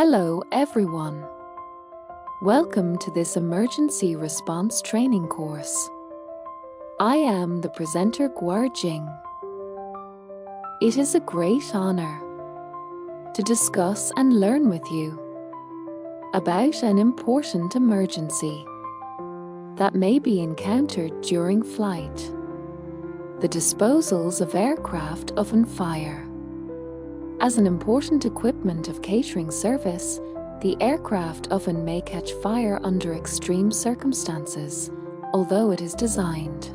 Hello everyone. Welcome to this emergency response training course. I am the presenter Guar Jing. It is a great honor to discuss and learn with you about an important emergency that may be encountered during flight: the disposals of aircraft oven fire. As an important equipment of catering service, the aircraft oven may catch fire under extreme circumstances, although it is designed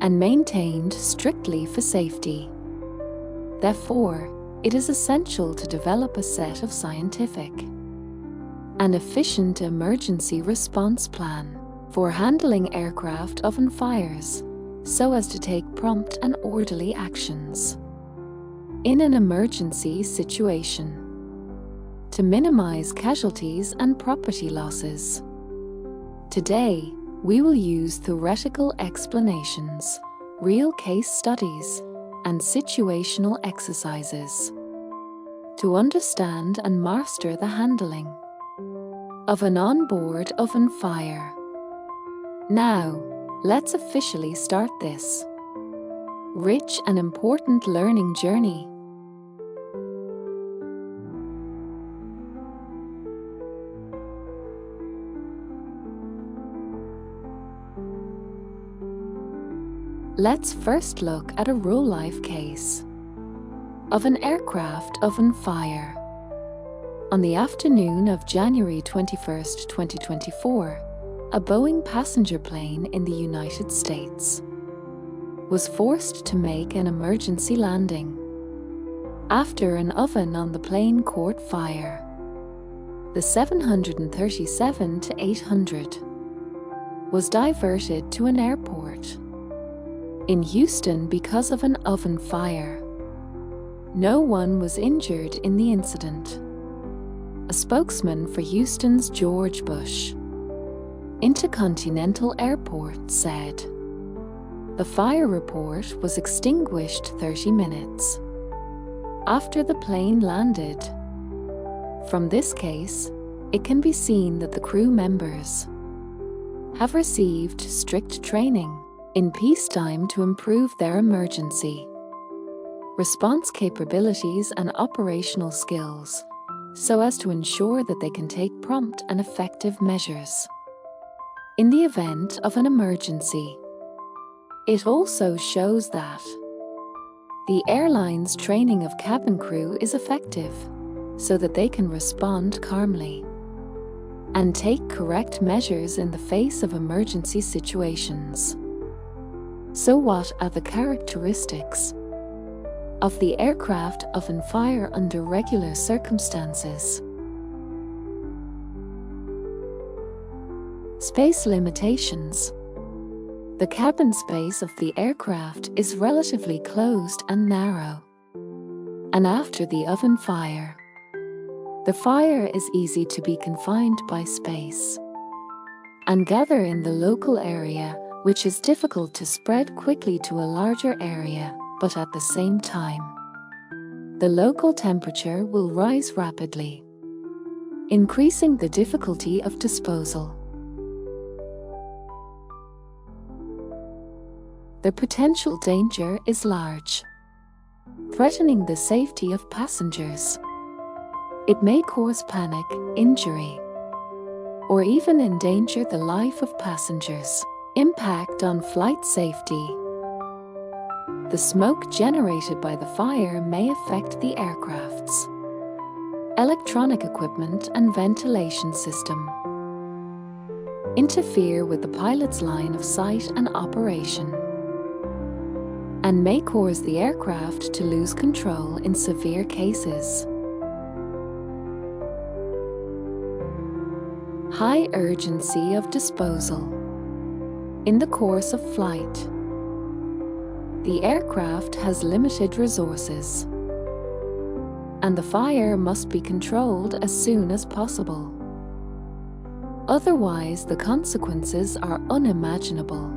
and maintained strictly for safety. Therefore, it is essential to develop a set of scientific and efficient emergency response plan for handling aircraft oven fires, so as to take prompt and orderly actions in an emergency situation to minimize casualties and property losses. Today, we will use theoretical explanations, real case studies, and situational exercises to understand and master the handling of an onboard oven fire. Now, let's officially start this rich and important learning journey. Let's first look at a real-life case of an aircraft oven fire. On the afternoon of January 21, 2024, a Boeing passenger plane in the United States was forced to make an emergency landing after an oven on the plane caught fire. The 737-800 was diverted to an airport in Houston because of an oven fire. No one was injured in the incident. A spokesman for Houston's George Bush Intercontinental Airport said the fire report was extinguished 30 minutes after the plane landed. From this case, it can be seen that the crew members have received strict training in peacetime to improve their emergency response capabilities and operational skills, so as to ensure that they can take prompt and effective measures in the event of an emergency. It also shows that the airline's training of cabin crew is effective, so that they can respond calmly and take correct measures in the face of emergency situations. So what are the characteristics of the aircraft oven fire under regular circumstances? Space limitations. The cabin space of the aircraft is relatively closed and narrow, and after the oven fire, the fire is easy to be confined by space and gather in the local area, which is difficult to spread quickly to a larger area, but at the same time, the local temperature will rise rapidly, increasing the difficulty of disposal. The potential danger is large, threatening the safety of passengers. It may cause panic, injury, or even endanger the life of passengers. Impact on flight safety. The smoke generated by the fire may affect the aircraft's electronic equipment and ventilation system, interfere with the pilot's line of sight and operation, and may cause the aircraft to lose control in severe cases. High urgency of disposal. In the course of flight, the aircraft has limited resources, and the fire must be controlled as soon as possible. Otherwise, the consequences are unimaginable,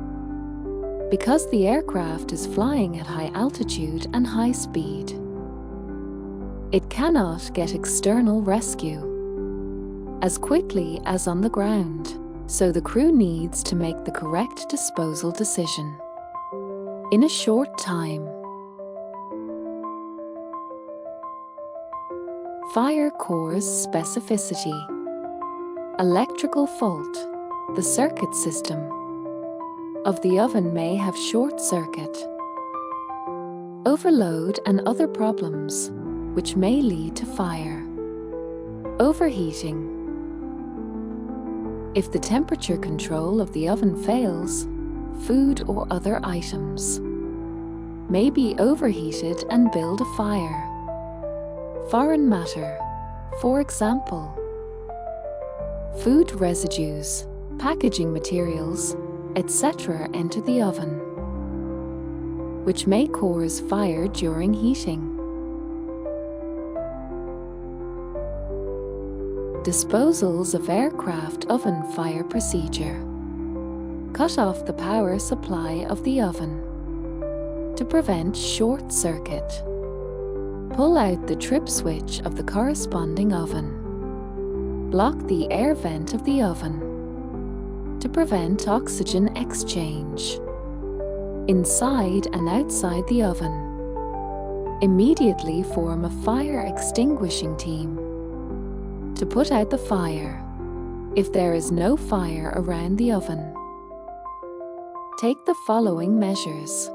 because the aircraft is flying at high altitude and high speed. It cannot get external rescue as quickly as on the ground, so the crew needs to make the correct disposal decision in a short time. Fire core's specificity. Electrical fault. The circuit system of the oven may have short circuit, overload and other problems, which may lead to fire. Overheating. If the temperature control of the oven fails, food or other items may be overheated and build a fire. Foreign matter, for example, food residues, packaging materials, etc. enter the oven, which may cause fire during heating. Disposals of aircraft oven fire procedure. Cut off the power supply of the oven to prevent short circuit. Pull out the trip switch of the corresponding oven. Block the air vent of the oven to prevent oxygen exchange inside and outside the oven. Immediately form a fire extinguishing team to put out the fire if there is no fire around the oven. Take the following measures.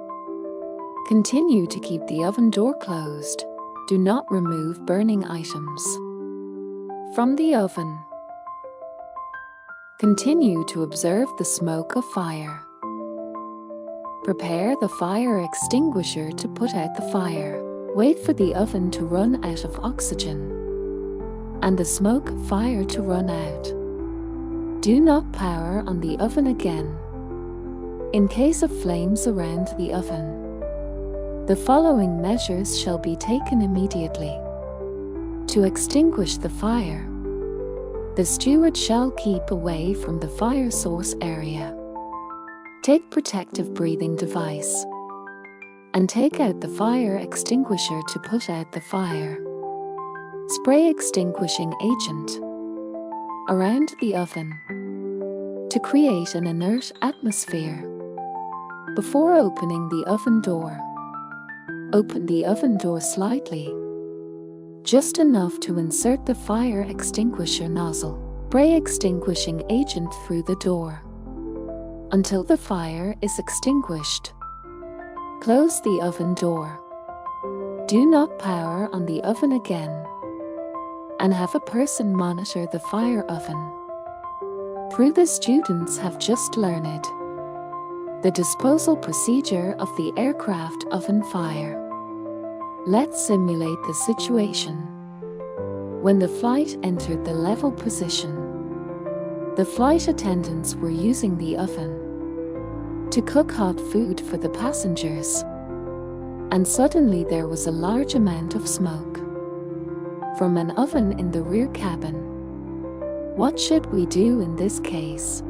Continue to keep the oven door closed. Do not remove burning items from the oven. Continue to observe the smoke of fire. Prepare the fire extinguisher to put out the fire. Wait for the oven to run out of oxygen and the smoke fire to run out. Do not power on the oven again in case of flames around the oven. The following measures shall be taken immediately to extinguish the fire. The steward shall keep away from the fire source area. Take protective breathing device and take out the fire extinguisher to put out the fire. Spray extinguishing agent around the oven to create an inert atmosphere. Before opening the oven door, open the oven door slightly, just enough to insert the fire extinguisher nozzle. Spray extinguishing agent through the door until the fire is extinguished. Close the oven door. Do not power on the oven again and have a person monitor the fire oven. Through the students have just learned the disposal procedure of the aircraft oven fire. Let's simulate the situation when the flight entered the level position. The flight attendants were using the oven to cook hot food for the passengers, and suddenly there was a large amount of smoke from an oven in the rear cabin. What should we do in this case?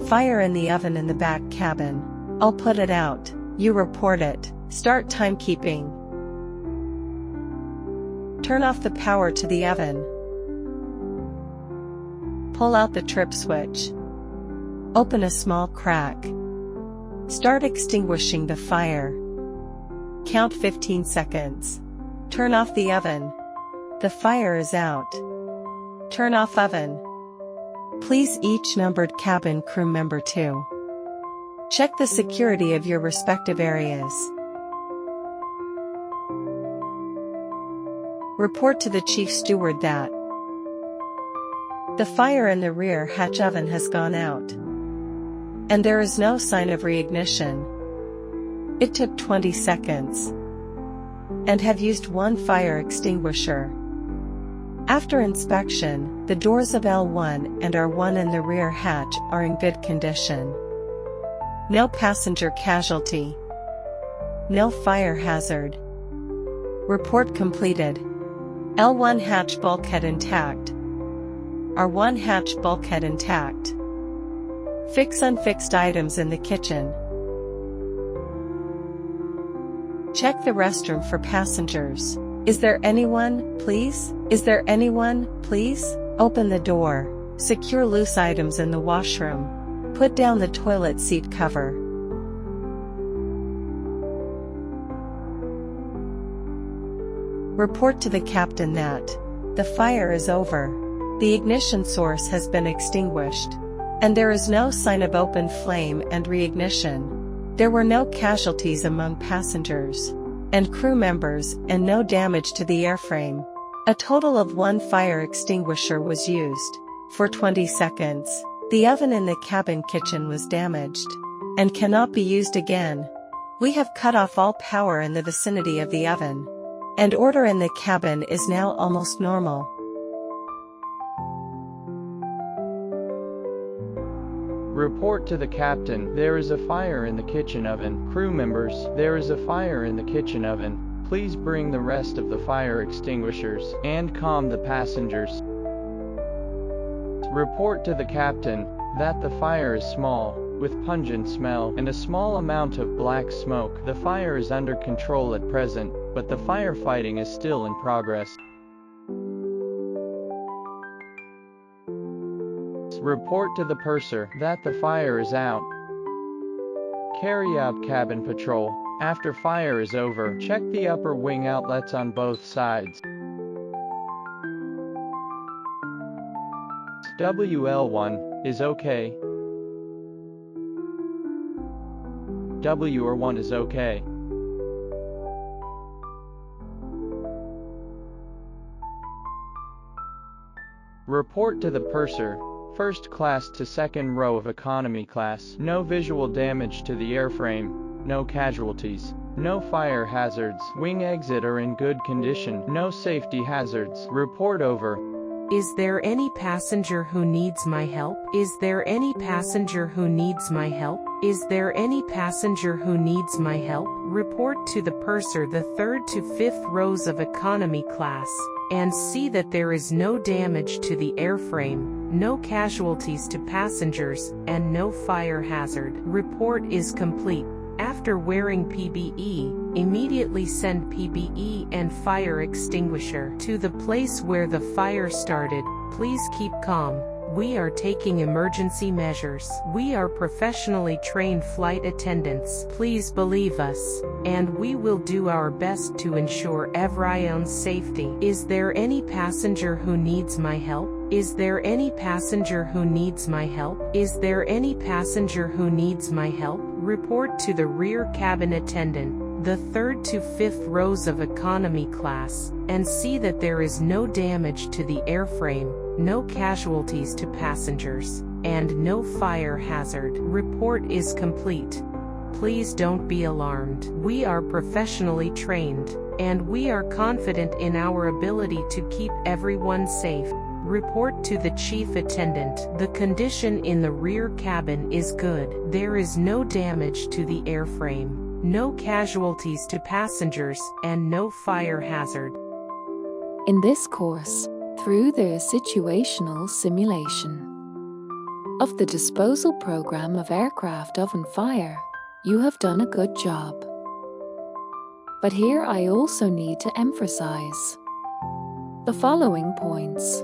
Fire in the oven in the back cabin. I'll put it out. You report it. Start timekeeping. Turn off the power to the oven. Pull out the trip switch. Open a small crack. Start extinguishing the fire. Count 15 seconds. Turn off the oven. The fire is out. Turn off oven. Please each numbered cabin crew member 2. Check the security of your respective areas. Report to the chief steward that the fire in the rear hatch oven has gone out, and there is no sign of reignition. It took 20 seconds, and have used one fire extinguisher. After inspection, the doors of L1 and R1 in the rear hatch are in good condition. No passenger casualty. No fire hazard. Report completed. L1 hatch bulkhead intact. R1 hatch bulkhead intact. Fix unfixed items in the kitchen. Check the restroom for passengers. Is there anyone, please? Is there anyone, please? Open the door. Secure loose items in the washroom. Put down the toilet seat cover. Report to the captain that the fire is over. The ignition source has been extinguished, and there is no sign of open flame and reignition. There were no casualties among passengers and crew members and no damage to the airframe. A total of 1 fire extinguisher was used. For 20 seconds, the oven in the cabin kitchen was damaged and cannot be used again. We have cut off all power in the vicinity of the oven, and order in the cabin is now almost normal. Report to the captain, there is a fire in the kitchen oven. Crew members, there is a fire in the kitchen oven. Please bring the rest of the fire extinguishers and calm the passengers. Report to the captain that the fire is small, with pungent smell and a small amount of black smoke. The fire is under control at present, but the firefighting is still in progress. Report to the purser that the fire is out. Carry out cabin patrol. After fire is over, check the upper wing outlets on both sides. WL1 is okay. WR1 is okay. Report to the purser. First class to second row of economy class. No visual damage to the airframe, no casualties, no fire hazards. Wing exit are in good condition, no safety hazards. Report over. Is there any passenger who needs my help? Is there any passenger who needs my help? Is there any passenger who needs my help? Report to the purser the 3rd to 5th rows of economy class, and see that there is no damage to the airframe, no casualties to passengers, and no fire hazard. Report is complete. After wearing PPE, immediately send PPE and fire extinguisher to the place where the fire started. Please keep calm. We are taking emergency measures. We are professionally trained flight attendants. Please believe us, and we will do our best to ensure everyone's safety. Is there any passenger who needs my help? Is there any passenger who needs my help? Is there any passenger who needs my help? Report to the rear cabin attendant, the 3rd to 5th rows of economy class, and see that there is no damage to the airframe, no casualties to passengers, and no fire hazard. Report is complete. Please don't be alarmed. We are professionally trained, and we are confident in our ability to keep everyone safe. Report to the chief attendant. The condition in the rear cabin is good. There is no damage to the airframe, no casualties to passengers, and no fire hazard. In this course, through the situational simulation of the disposal program of aircraft oven fire, you have done a good job. But here I also need to emphasize the following points.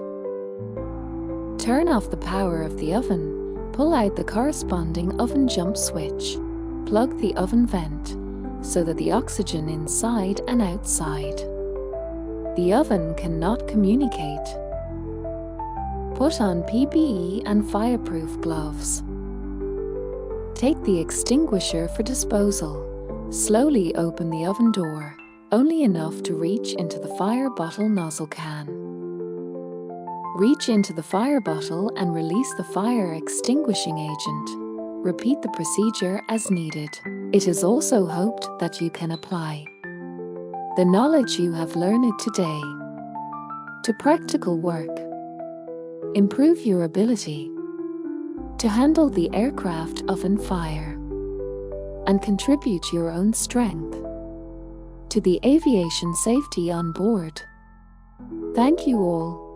Turn off the power of the oven, pull out the corresponding oven jump switch, plug the oven vent so that the oxygen inside and outside the oven cannot communicate. Put on PPE and fireproof gloves. Take the extinguisher for disposal. Slowly open the oven door, only enough to reach into the fire bottle nozzle can. Reach into the fire bottle and release the fire extinguishing agent. Repeat the procedure as needed. It is also hoped that you can apply the knowledge you have learned today to practical work. Improve your ability to handle the aircraft oven fire and contribute your own strength to the aviation safety on board. Thank you all.